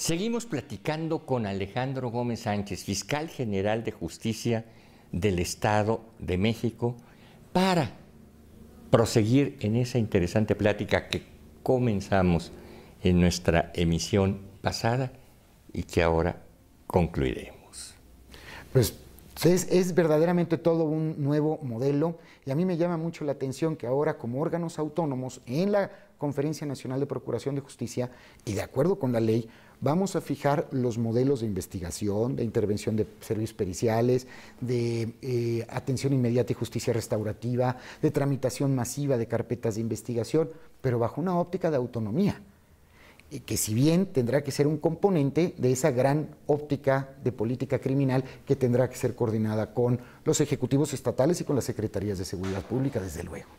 Seguimos platicando con Alejandro Gómez Sánchez, fiscal general de Justicia del Estado de México, para proseguir en esa interesante plática que comenzamos en nuestra emisión pasada y que ahora concluiremos. Pues es verdaderamente todo un nuevo modelo, y a mí me llama mucho la atención que ahora, como órganos autónomos en la Conferencia Nacional de Procuración de Justicia y de acuerdo con la ley, vamos a fijar los modelos de investigación, de intervención de servicios periciales, de atención inmediata y justicia restaurativa, de tramitación masiva de carpetas de investigación, pero bajo una óptica de autonomía, que si bien tendrá que ser un componente de esa gran óptica de política criminal que tendrá que ser coordinada con los ejecutivos estatales y con las secretarías de seguridad pública, desde luego.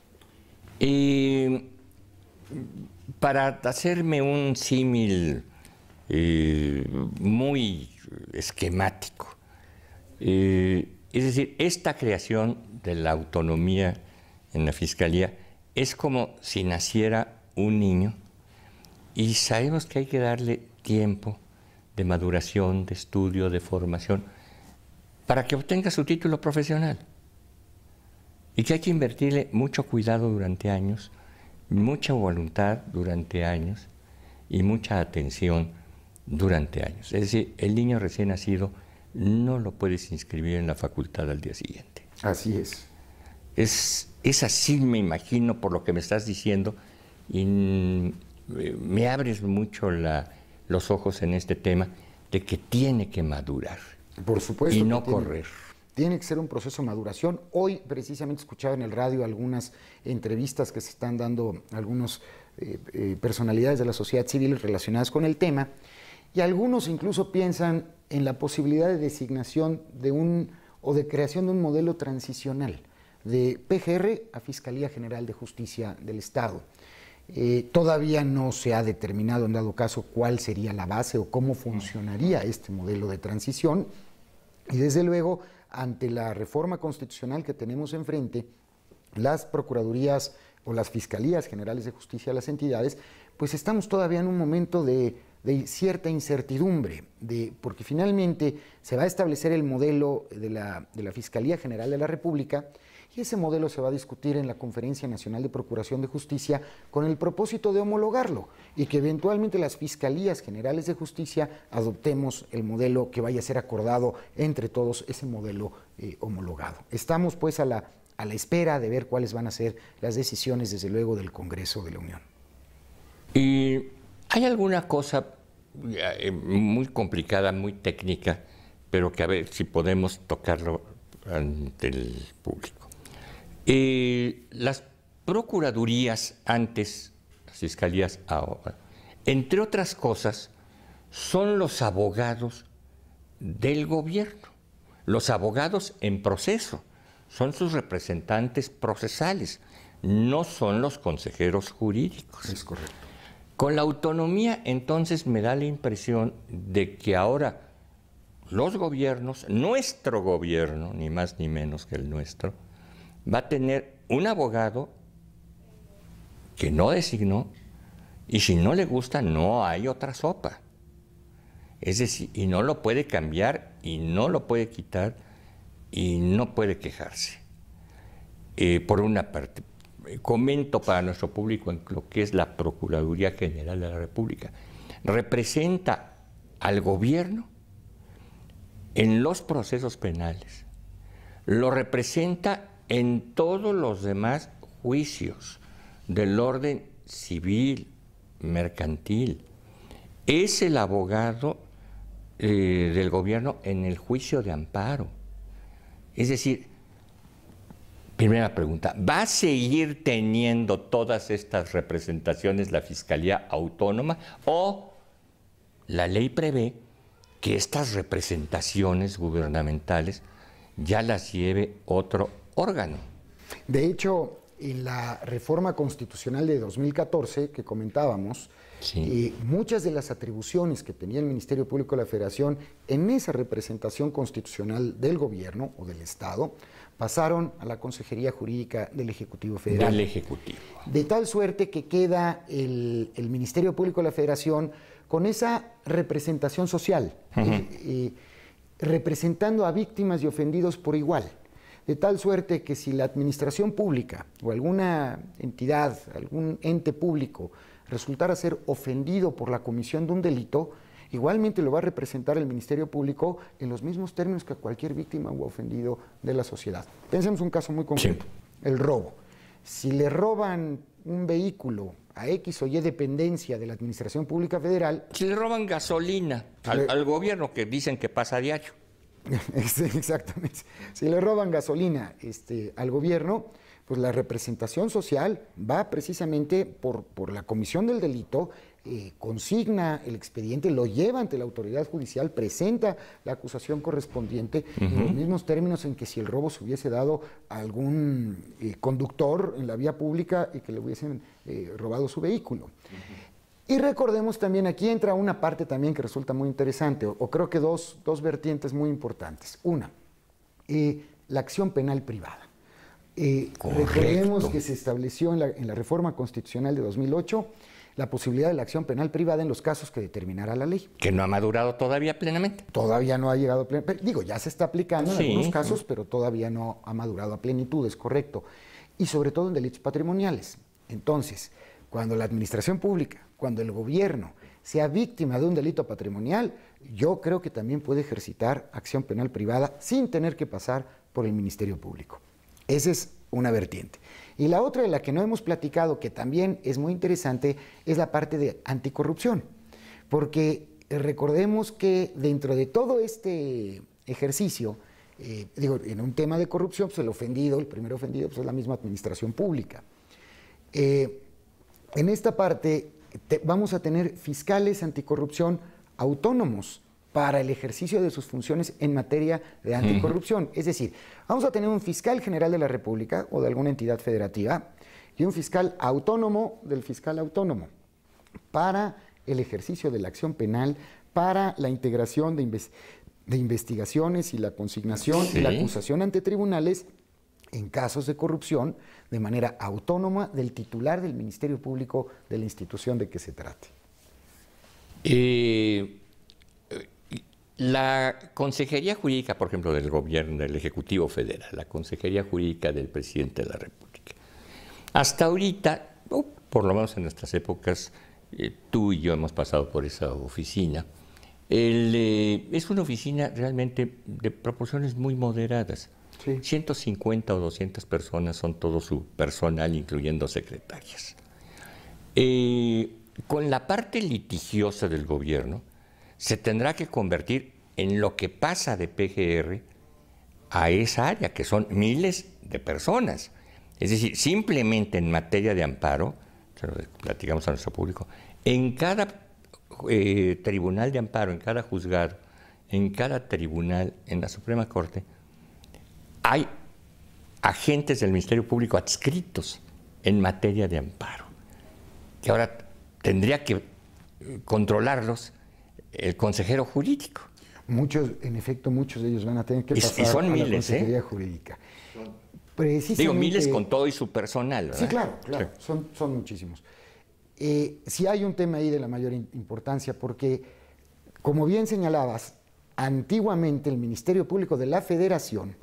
Para hacerme un símil muy esquemático, es decir, esta creación de la autonomía en la Fiscalía es como si naciera un niño y sabemos que hay que darle tiempo de maduración, de estudio, de formación, para que obtenga su título profesional. Y que hay que invertirle mucho cuidado durante años, mucha voluntad durante años y mucha atención durante años. Es decir, el niño recién nacido no lo puedes inscribir en la facultad al día siguiente. Así es. Es así, me imagino, por lo que me estás diciendo, y me abres mucho los ojos en este tema de que tiene que madurar. Por supuesto. Y no correr. Tiene que ser un proceso de maduración. Hoy precisamente escuchaba en el radio algunas entrevistas que se están dando algunas personalidades de la sociedad civil relacionadas con el tema, y algunos incluso piensan en la posibilidad de designación o de creación de un modelo transicional de PGR a Fiscalía General de Justicia del Estado. Todavía no se ha determinado, en dado caso, cuál sería la base o cómo funcionaría este modelo de transición, y desde luego, ante la reforma constitucional que tenemos enfrente, las procuradurías o las fiscalías generales de justicia de las entidades, pues estamos todavía en un momento de cierta incertidumbre, porque finalmente se va a establecer el modelo de la Fiscalía General de la República, y ese modelo se va a discutir en la Conferencia Nacional de Procuración de Justicia con el propósito de homologarlo y que eventualmente las Fiscalías Generales de Justicia adoptemos el modelo que vaya a ser acordado entre todos, ese modelo homologado. Estamos pues a la espera de ver cuáles van a ser las decisiones, desde luego, del Congreso de la Unión. ¿Y hay alguna cosa muy complicada, muy técnica, pero que a ver si podemos tocarlo ante el público? Las procuradurías antes, las fiscalías ahora, entre otras cosas, son los abogados del gobierno, los abogados en proceso, son sus representantes procesales, no son los consejeros jurídicos. Es correcto. Con la autonomía, entonces, me da la impresión de que ahora los gobiernos, nuestro gobierno, ni más ni menos que el nuestro, va a tener un abogado que no designó, y si no le gusta, no hay otra sopa. Es decir, y no lo puede cambiar, y no lo puede quitar, y no puede quejarse. Por una parte, comento para nuestro público en lo que es la Procuraduría General de la República. Representa al gobierno en los procesos penales, lo representa en todos los demás juicios del orden civil, mercantil. Es el abogado del gobierno en el juicio de amparo. Es decir, primera pregunta, ¿va a seguir teniendo todas estas representaciones la Fiscalía Autónoma o la ley prevé que estas representaciones gubernamentales ya las lleve otro órgano? De hecho, en la reforma constitucional de 2014 que comentábamos, sí, muchas de las atribuciones que tenía el Ministerio Público de la Federación en esa representación constitucional del gobierno o del Estado pasaron a la Consejería Jurídica del Ejecutivo Federal. Del Ejecutivo. De tal suerte que queda el Ministerio Público de la Federación con esa representación social, representando a víctimas y ofendidos por igual. De tal suerte que si la administración pública o alguna entidad, algún ente público resultara ser ofendido por la comisión de un delito, igualmente lo va a representar el Ministerio Público en los mismos términos que cualquier víctima o ofendido de la sociedad. Pensemos un caso muy concreto, el robo. Si le roban un vehículo a X o Y dependencia de la Administración Pública Federal... Si le roban gasolina al gobierno, que dicen que pasa a diario. Exactamente. Si le roban gasolina al gobierno, pues la representación social va precisamente por la comisión del delito, consigna el expediente, lo lleva ante la autoridad judicial, presenta la acusación correspondiente en los mismos términos en que si el robo se hubiese dado a algún conductor en la vía pública y que le hubiesen robado su vehículo. Y recordemos también, aquí entra una parte también que resulta muy interesante, o creo que dos vertientes muy importantes. Una, la acción penal privada. Recordemos que se estableció en la reforma constitucional de 2008 la posibilidad de la acción penal privada en los casos que determinara la ley. Que no ha madurado todavía plenamente. Todavía no ha llegado plenamente. Digo, ya se está aplicando en algunos casos, pero todavía no ha madurado a plenitud, es correcto. Y sobre todo en delitos patrimoniales. Entonces, cuando la administración pública, cuando el gobierno sea víctima de un delito patrimonial, yo creo que también puede ejercitar acción penal privada sin tener que pasar por el Ministerio Público. Esa es una vertiente. Y la otra de la que no hemos platicado, que también es muy interesante, es la parte de anticorrupción. Porque recordemos que dentro de todo este ejercicio, en un tema de corrupción, pues el primer ofendido, pues es la misma administración pública. En esta parte vamos a tener fiscales anticorrupción autónomos para el ejercicio de sus funciones en materia de anticorrupción. Es decir, vamos a tener un fiscal general de la República o de alguna entidad federativa y un fiscal autónomo del fiscal autónomo para el ejercicio de la acción penal, para la integración de investigaciones y la consignación y la acusación ante tribunales en casos de corrupción de manera autónoma del titular del Ministerio Público de la institución de que se trate. La Consejería Jurídica, por ejemplo, del Gobierno, del Ejecutivo Federal, la Consejería Jurídica del Presidente de la República, hasta ahorita, por lo menos en nuestras épocas, tú y yo hemos pasado por esa oficina, es una oficina realmente de proporciones muy moderadas. Sí. 150 o 200 personas son todo su personal, incluyendo secretarias. Con la parte litigiosa del gobierno, se tendrá que convertir en lo que pasa de PGR a esa área, que son miles de personas. Es decir, simplemente en materia de amparo, se lo platicamos a nuestro público, en cada tribunal de amparo, en cada juzgado, en cada tribunal, en la Suprema Corte, hay agentes del Ministerio Público adscritos en materia de amparo, que ahora tendría que controlarlos el consejero jurídico. En efecto, muchos de ellos van a tener que pasar y son a miles, la Consejería Jurídica. Digo, miles con todo y su personal, ¿verdad? Sí, claro, sí. Son muchísimos. Sí hay un tema ahí de la mayor importancia, porque, como bien señalabas, antiguamente el Ministerio Público de la Federación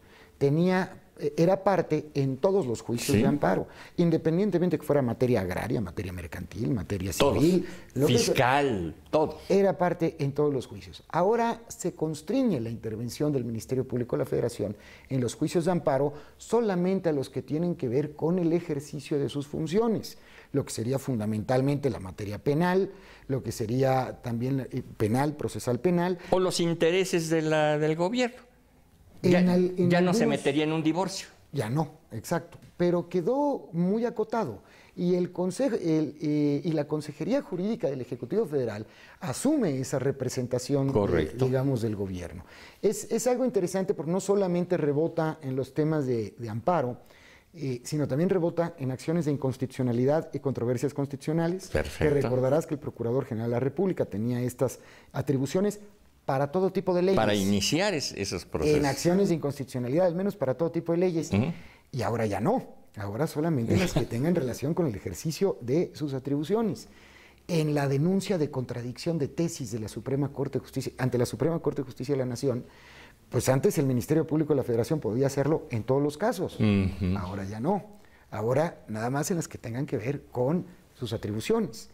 era parte en todos los juicios de amparo, independientemente que fuera materia agraria, materia mercantil, materia civil, fiscal, todo. Era parte en todos los juicios. Ahora se constriñe la intervención del Ministerio Público de la Federación en los juicios de amparo solamente a los que tienen que ver con el ejercicio de sus funciones, lo que sería fundamentalmente la materia penal, lo que sería también penal, procesal penal. O los intereses del gobierno. Ya no se metería en un divorcio. Ya no, exacto. Pero quedó muy acotado. Y la Consejería Jurídica del Ejecutivo Federal asume esa representación, digamos, del gobierno. Es algo interesante porque no solamente rebota en los temas de amparo, sino también rebota en acciones de inconstitucionalidad y controversias constitucionales. Perfecto. Que recordarás que el Procurador General de la República tenía estas atribuciones para todo tipo de leyes. Para iniciar esos procesos. En acciones de inconstitucionalidad, al menos para todo tipo de leyes. Y ahora ya no. Ahora solamente las que tengan relación con el ejercicio de sus atribuciones. en la denuncia de contradicción de tesis de la Suprema Corte de Justicia, ante la Suprema Corte de Justicia de la Nación, pues antes el Ministerio Público de la Federación podía hacerlo en todos los casos, ahora ya no. Ahora nada más en las que tengan que ver con sus atribuciones.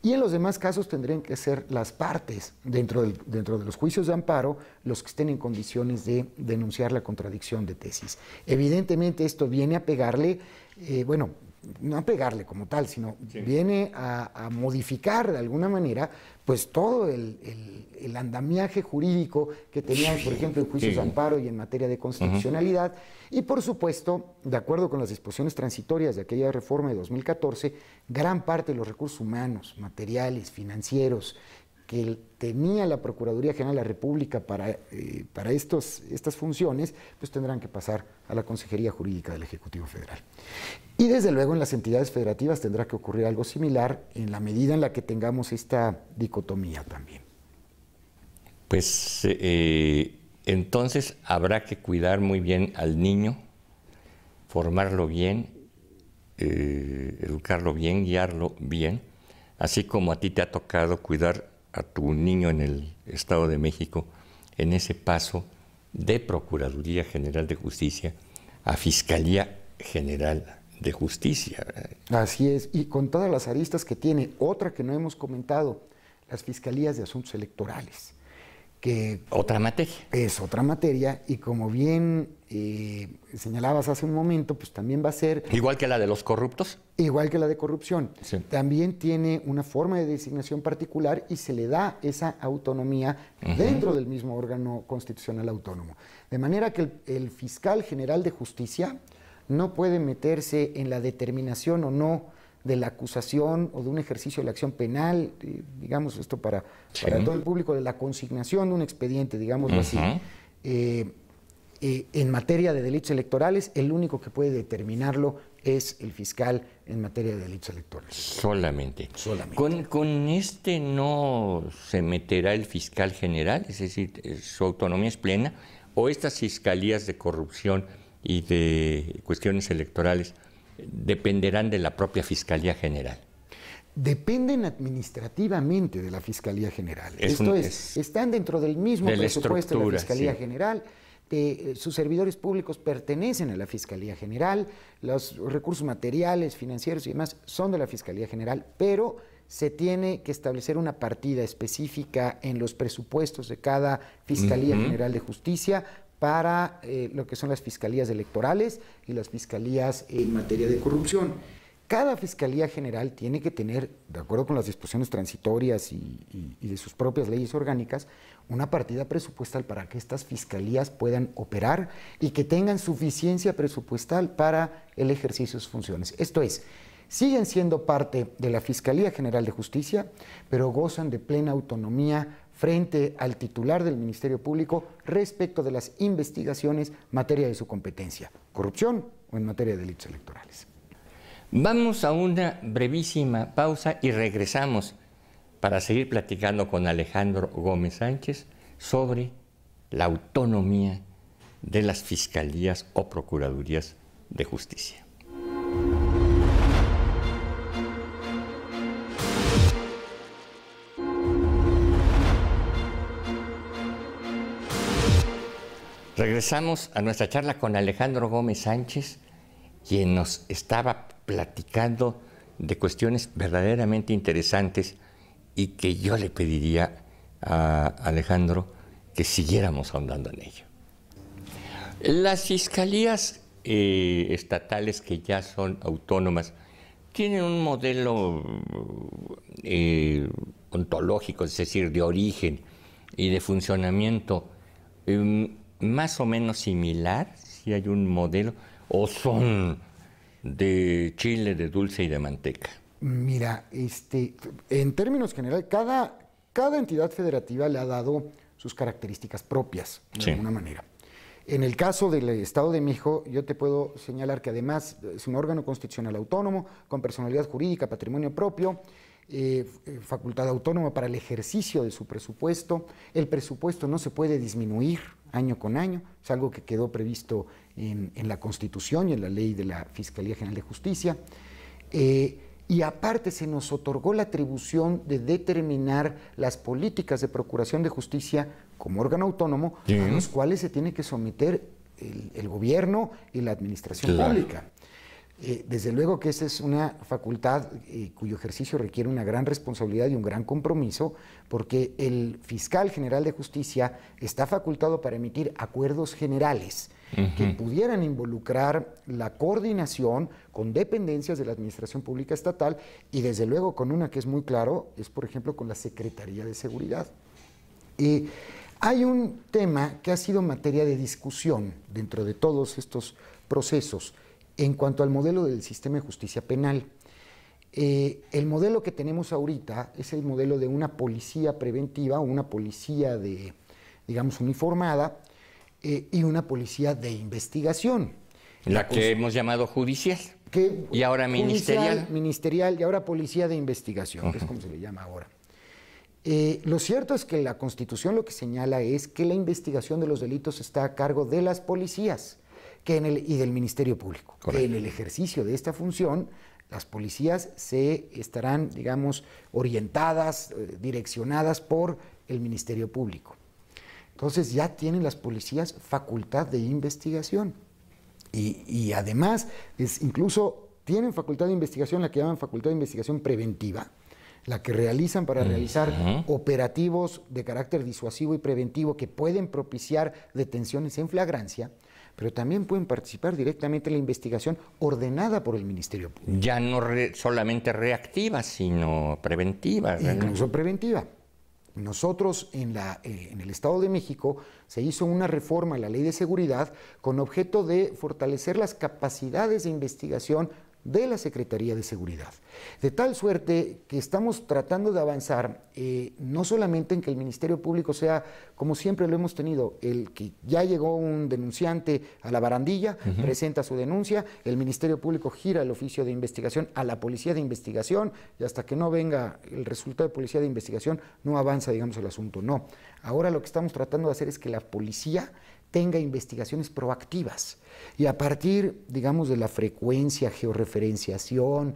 Y en los demás casos tendrían que ser las partes, dentro de los juicios de amparo, los que estén en condiciones de denunciar la contradicción de tesis. Evidentemente esto viene a pegarle, bueno, no a pegarle como tal, sino viene a modificar de alguna manera pues todo el andamiaje jurídico que teníamos, por ejemplo, en juicios de amparo y en materia de constitucionalidad. Y por supuesto, de acuerdo con las disposiciones transitorias de aquella reforma de 2014, gran parte de los recursos humanos, materiales, financieros, que tenía la Procuraduría General de la República para estas funciones, pues tendrán que pasar a la Consejería Jurídica del Ejecutivo Federal. Y desde luego en las entidades federativas tendrá que ocurrir algo similar en la medida en la que tengamos esta dicotomía también. Pues entonces habrá que cuidar muy bien al niño, formarlo bien, educarlo bien, guiarlo bien, así como a ti te ha tocado cuidar a tu niño en el Estado de México, en ese paso de Procuraduría General de Justicia a Fiscalía General de Justicia. Así es, y con todas las aristas que tiene. Otra que no hemos comentado, las Fiscalías de Asuntos Electorales, que otra materia. Es otra materia, y como bien señalabas hace un momento, pues también va a ser... ¿Igual que la de los corruptos? Igual que la de corrupción. Sí. También tiene una forma de designación particular y se le da esa autonomía dentro del mismo órgano constitucional autónomo. De manera que el fiscal general de justicia no puede meterse en la determinación o no de la acusación o de un ejercicio de la acción penal, digamos esto para todo el público, de la consignación de un expediente, digámoslo así. En materia de delitos electorales, el único que puede determinarlo es el fiscal en materia de delitos electorales. Solamente. Solamente. Con este no se meterá el fiscal general, es decir, su autonomía es plena, o estas fiscalías de corrupción y de cuestiones electorales dependerán de la propia Fiscalía General. Dependen administrativamente de la Fiscalía General. Están dentro del mismo presupuesto de la Fiscalía General. Sus servidores públicos pertenecen a la Fiscalía General, los recursos materiales, financieros y demás son de la Fiscalía General, pero se tiene que establecer una partida específica en los presupuestos de cada Fiscalía General de Justicia para lo que son las fiscalías electorales y las fiscalías en materia de corrupción. Cada Fiscalía General tiene que tener, de acuerdo con las disposiciones transitorias y de sus propias leyes orgánicas, una partida presupuestal para que estas fiscalías puedan operar y que tengan suficiencia presupuestal para el ejercicio de sus funciones. Esto es, siguen siendo parte de la Fiscalía General de Justicia, pero gozan de plena autonomía frente al titular del Ministerio Público respecto de las investigaciones en materia de su competencia, corrupción o en materia de delitos electorales. Vamos a una brevísima pausa y regresamos para seguir platicando con Alejandro Gómez Sánchez sobre la autonomía de las fiscalías o procuradurías de justicia. Regresamos a nuestra charla con Alejandro Gómez Sánchez, quien nos estaba platicando de cuestiones verdaderamente interesantes y que yo le pediría a Alejandro que siguiéramos ahondando en ello. Las fiscalías estatales que ya son autónomas tienen un modelo ontológico, es decir, de origen y de funcionamiento más o menos similar, si hay un modelo, o son de chile, de dulce y de manteca. Mira, en términos generales, cada entidad federativa le ha dado sus características propias, de alguna manera. En el caso del Estado de México, yo te puedo señalar que además es un órgano constitucional autónomo, con personalidad jurídica, patrimonio propio, facultad autónoma para el ejercicio de su presupuesto. El presupuesto no se puede disminuir año con año, es algo que quedó previsto en la Constitución y en la ley de la Fiscalía General de Justicia. y aparte se nos otorgó la atribución de determinar las políticas de procuración de justicia como órgano autónomo, sí, a los cuales se tiene que someter el gobierno y la administración pública. Desde luego que esa es una facultad cuyo ejercicio requiere una gran responsabilidad y un gran compromiso, porque el fiscal general de justicia está facultado para emitir acuerdos generales que pudieran involucrar la coordinación con dependencias de la administración pública estatal y desde luego con una que es muy claro, es por ejemplo con la Secretaría de Seguridad. Hay un tema que ha sido materia de discusión dentro de todos estos procesos en cuanto al modelo del sistema de justicia penal. El modelo que tenemos ahorita es el modelo de una policía preventiva, una policía digamos, uniformada, y una policía de investigación. La que hemos llamado judicial. Y ahora ministerial. Ministerial y ahora policía de investigación, que es como se le llama ahora. Lo cierto es que la Constitución lo que señala es que la investigación de los delitos está a cargo de las policías y del Ministerio Público. Correcto. Que en el ejercicio de esta función, las policías se estarán, digamos, orientadas, direccionadas por el Ministerio Público. Entonces ya tienen las policías facultad de investigación. Y además, incluso tienen facultad de investigación, la que llaman facultad de investigación preventiva, la que realizan para realizar operativos de carácter disuasivo y preventivo que pueden propiciar detenciones en flagrancia, pero también pueden participar directamente en la investigación ordenada por el Ministerio Público. Ya no solamente reactiva, sino preventiva. Incluso preventiva. Nosotros en el Estado de México se hizo una reforma a la Ley de Seguridad con objeto de fortalecer las capacidades de investigación de la Secretaría de Seguridad. De tal suerte que estamos tratando de avanzar no solamente en que el Ministerio Público sea, como siempre lo hemos tenido, el que ya llegó un denunciante a la barandilla, presenta su denuncia, el Ministerio Público gira el oficio de investigación a la Policía de Investigación y hasta que no venga el resultado de Policía de Investigación no avanza, digamos, el asunto. No. Ahora lo que estamos tratando de hacer es que la policía tenga investigaciones proactivas y a partir, digamos, de la frecuencia, georreferenciación,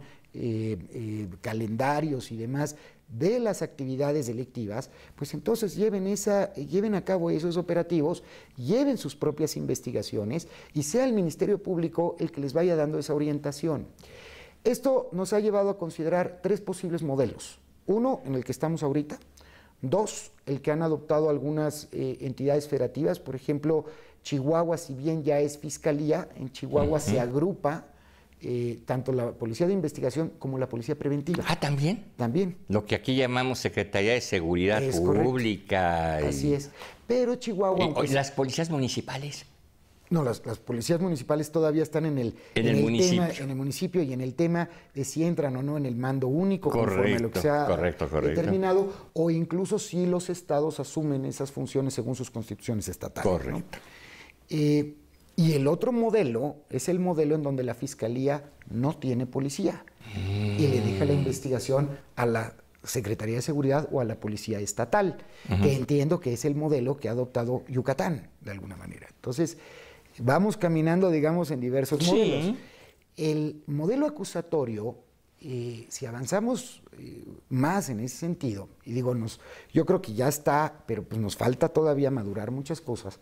calendarios y demás de las actividades delictivas, pues entonces lleven a cabo esos operativos, lleven sus propias investigaciones y sea el Ministerio Público el que les vaya dando esa orientación. Esto nos ha llevado a considerar 3 posibles modelos. Uno, en el que estamos ahorita. 2, el que han adoptado algunas entidades federativas, por ejemplo, Chihuahua, si bien ya es fiscalía, en Chihuahua se agrupa tanto la Policía de Investigación como la Policía Preventiva. Ah, ¿también? También. Lo que aquí llamamos Secretaría de Seguridad Pública. Así es. Pero Chihuahua... ¿Y las policías municipales? No, las policías municipales todavía están en el municipio y en el tema de si entran o no en el mando único, conforme a lo que se ha determinado, o incluso si los estados asumen esas funciones según sus constituciones estatales. Correcto. ¿No? Y el otro modelo es el modelo en donde la Fiscalía no tiene policía y le deja la investigación a la Secretaría de Seguridad o a la Policía Estatal, que entiendo que es el modelo que ha adoptado Yucatán, de alguna manera. Entonces, vamos caminando, digamos, en diversos modelos. El modelo acusatorio, si avanzamos más en ese sentido, y digo, yo creo que ya está, pero pues nos falta todavía madurar muchas cosas,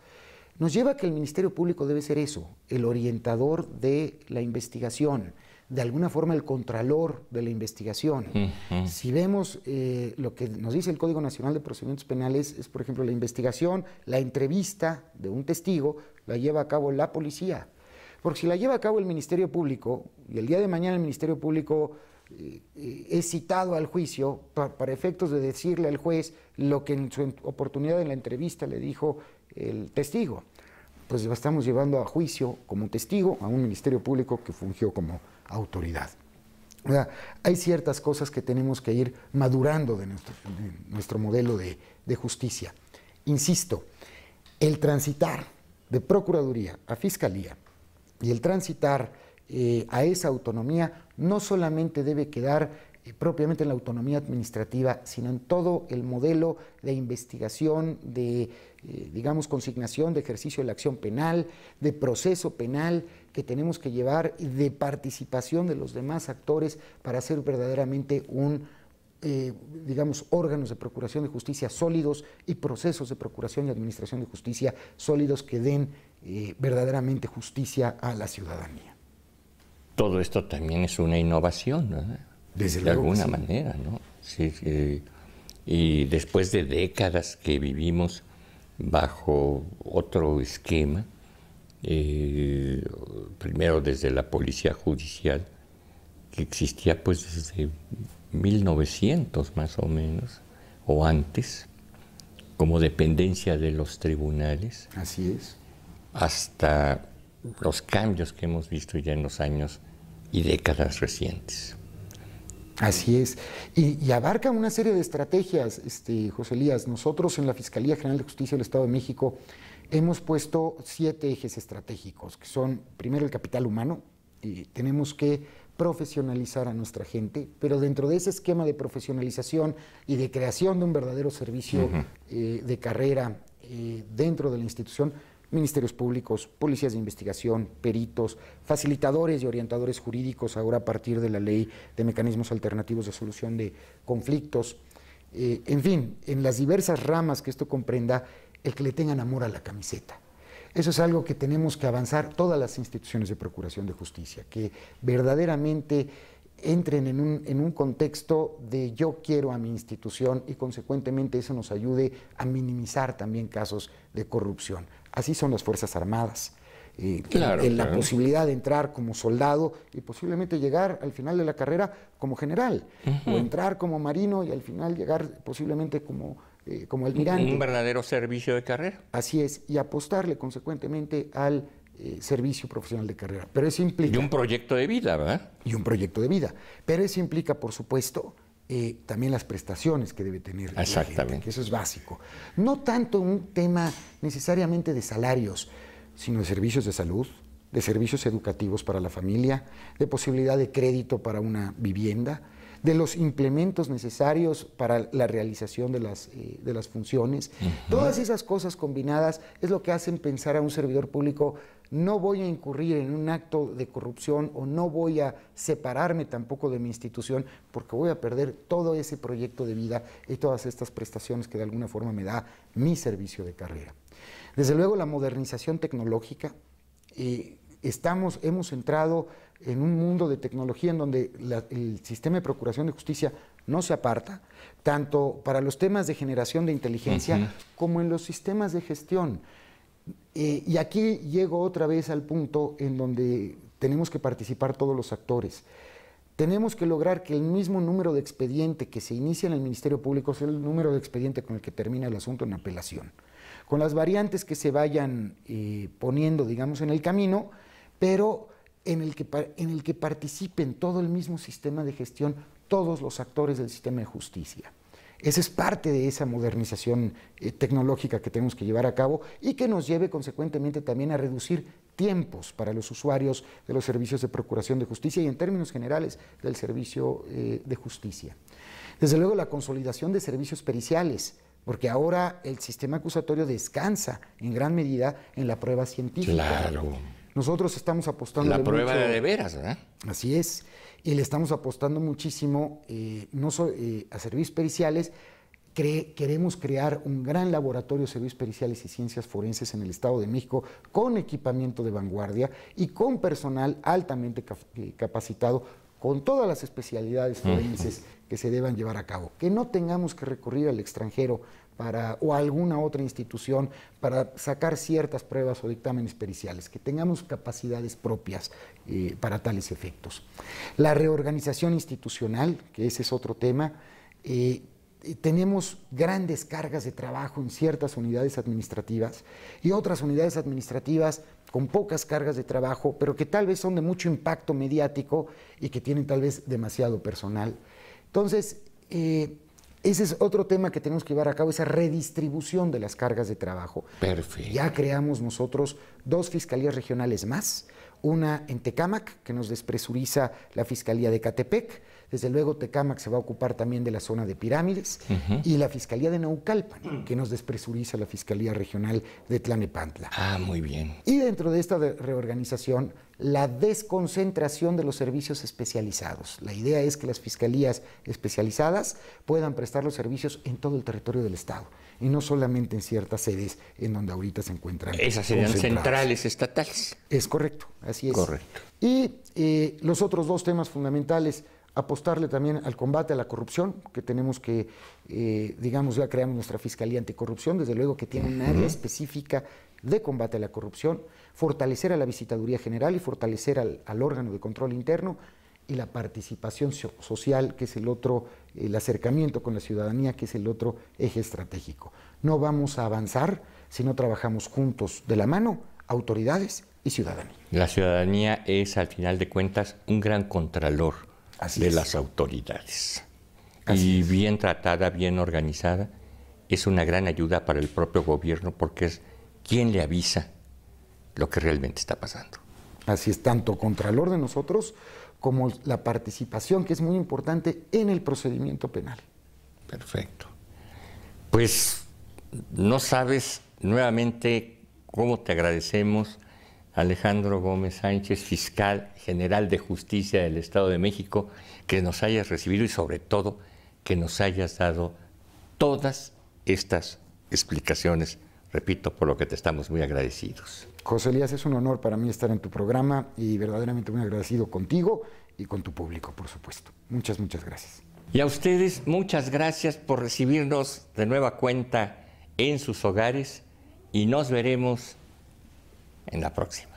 nos lleva a que el Ministerio Público debe ser eso, el orientador de la investigación, de alguna forma el contralor de la investigación. Si vemos lo que nos dice el Código Nacional de Procedimientos Penales, es por ejemplo la investigación, la entrevista de un testigo, la lleva a cabo la policía. Porque si la lleva a cabo el Ministerio Público, y el día de mañana el Ministerio Público es citado al juicio para efectos de decirle al juez lo que en su oportunidad en la entrevista le dijo el testigo, pues estamos llevando a juicio como testigo a un Ministerio Público que fungió como autoridad. O sea, hay ciertas cosas que tenemos que ir madurando de nuestro modelo de justicia. Insisto, el transitar de Procuraduría a Fiscalía y el transitar a esa autonomía no solamente debe quedar propiamente en la autonomía administrativa, sino en todo el modelo de investigación, de, digamos, consignación de ejercicio de la acción penal, de proceso penal, que tenemos que llevar de participación de los demás actores para hacer verdaderamente digamos, órganos de procuración de justicia sólidos y procesos de procuración y administración de justicia sólidos que den verdaderamente justicia a la ciudadanía. Todo esto también es una innovación, ¿no? Desde de alguna sí. manera, ¿no? Sí, y después de décadas que vivimos bajo otro esquema, primero desde la policía judicial, que existía pues desde 1900 más o menos, o antes, como dependencia de los tribunales. Así es. Hasta los cambios que hemos visto ya en los años y décadas recientes. Así es. Y abarca una serie de estrategias, José Elías. Nosotros en la Fiscalía General de Justicia del Estado de México hemos puesto 7 ejes estratégicos, que son, primero, el capital humano. Tenemos que profesionalizar a nuestra gente, pero dentro de ese esquema de profesionalización y de creación de un verdadero servicio de carrera dentro de la institución, ministerios públicos, policías de investigación, peritos, facilitadores y orientadores jurídicos, ahora a partir de la ley de mecanismos alternativos de solución de conflictos, en fin, en las diversas ramas que esto comprenda, el que le tengan amor a la camiseta. Eso es algo que tenemos que avanzar todas las instituciones de procuración de justicia, que verdaderamente entren en un contexto de yo quiero a mi institución y consecuentemente eso nos ayude a minimizar también casos de corrupción. Así son las Fuerzas Armadas. La posibilidad de entrar como soldado y posiblemente llegar al final de la carrera como general, o entrar como marino y al final llegar posiblemente como almirante. Un verdadero servicio de carrera. Así es, y apostarle consecuentemente al servicio profesional de carrera. Pero eso implica... Y un proyecto de vida, ¿verdad? Y un proyecto de vida. Pero eso implica, por supuesto, también las prestaciones que debe tener la gente, que eso es básico. No tanto un tema necesariamente de salarios, sino de servicios de salud, de servicios educativos para la familia, de posibilidad de crédito para una vivienda, de los implementos necesarios para la realización de las funciones. Todas esas cosas combinadas es lo que hacen pensar a un servidor público: no voy a incurrir en un acto de corrupción o no voy a separarme tampoco de mi institución porque voy a perder todo ese proyecto de vida y todas estas prestaciones que de alguna forma me da mi servicio de carrera. Desde luego, la modernización tecnológica. Hemos entrado en un mundo de tecnología en donde el sistema de procuración de justicia no se aparta, tanto para los temas de generación de inteligencia como en los sistemas de gestión. Y aquí llego otra vez al punto en donde tenemos que participar todos los actores. Tenemos que lograr que el mismo número de expediente que se inicia en el Ministerio Público sea el número de expediente con el que termina el asunto en apelación, con las variantes que se vayan poniendo, digamos, en el camino, pero en el que participen todo el mismo sistema de gestión, todos los actores del sistema de justicia. Esa es parte de esa modernización tecnológica que tenemos que llevar a cabo y que nos lleve consecuentemente también a reducir tiempos para los usuarios de los servicios de procuración de justicia y en términos generales del servicio de justicia. Desde luego, la consolidación de servicios periciales, porque ahora el sistema acusatorio descansa en gran medida en la prueba científica. Claro. Nosotros estamos apostando... La prueba de veras, ¿verdad? Así es. Y le estamos apostando muchísimo a servicios periciales. Queremos crear un gran laboratorio de servicios periciales y ciencias forenses en el Estado de México con equipamiento de vanguardia y con personal altamente capacitado con todas las especialidades forenses que se deban llevar a cabo. Que no tengamos que recurrir al extranjero o a alguna otra institución para sacar ciertas pruebas o dictámenes periciales, que tengamos capacidades propias para tales efectos. La reorganización institucional, que ese es otro tema. Tenemos grandes cargas de trabajo en ciertas unidades administrativas y otras unidades administrativas con pocas cargas de trabajo, pero que tal vez son de mucho impacto mediático y que tienen tal vez demasiado personal. Entonces, ese es otro tema que tenemos que llevar a cabo, esa redistribución de las cargas de trabajo. Perfecto. Ya creamos nosotros 2 fiscalías regionales más, una en Tecámac, que nos despresuriza la Fiscalía de Ecatepec. Desde luego Tecámac se va a ocupar también de la zona de Pirámides y la Fiscalía de Naucalpan, que nos despresuriza la Fiscalía Regional de Tlalnepantla. Ah, muy bien. Y dentro de esta reorganización, la desconcentración de los servicios especializados. La idea es que las fiscalías especializadas puedan prestar los servicios en todo el territorio del Estado y no solamente en ciertas sedes en donde ahorita se encuentran. Esas serían centrales estatales. Es correcto, así es. Correcto. Y los otros dos temas fundamentales, apostarle también al combate a la corrupción, que tenemos que, digamos, ya creamos nuestra Fiscalía Anticorrupción, desde luego que tiene un área específica de combate a la corrupción, fortalecer a la Visitaduría General y fortalecer al órgano de control interno y la participación social, que es el otro, el acercamiento con la ciudadanía, que es el otro eje estratégico. No vamos a avanzar si no trabajamos juntos de la mano, autoridades y ciudadanía. La ciudadanía es, al final de cuentas, un gran contralor de las autoridades. Y bien tratada, bien organizada, es una gran ayuda para el propio gobierno porque es quien le avisa lo que realmente está pasando. Así es, tanto contralor de nosotros como la participación, que es muy importante en el procedimiento penal. Perfecto. Pues no sabes nuevamente cómo te agradecemos, Alejandro Gómez Sánchez, fiscal general de Justicia del Estado de México, que nos hayas recibido y sobre todo que nos hayas dado todas estas explicaciones. Repito, por lo que te estamos muy agradecidos. José Elías, es un honor para mí estar en tu programa y verdaderamente muy agradecido contigo y con tu público, por supuesto. Muchas, muchas gracias. Y a ustedes, muchas gracias por recibirnos de nueva cuenta en sus hogares y nos veremos en la próxima.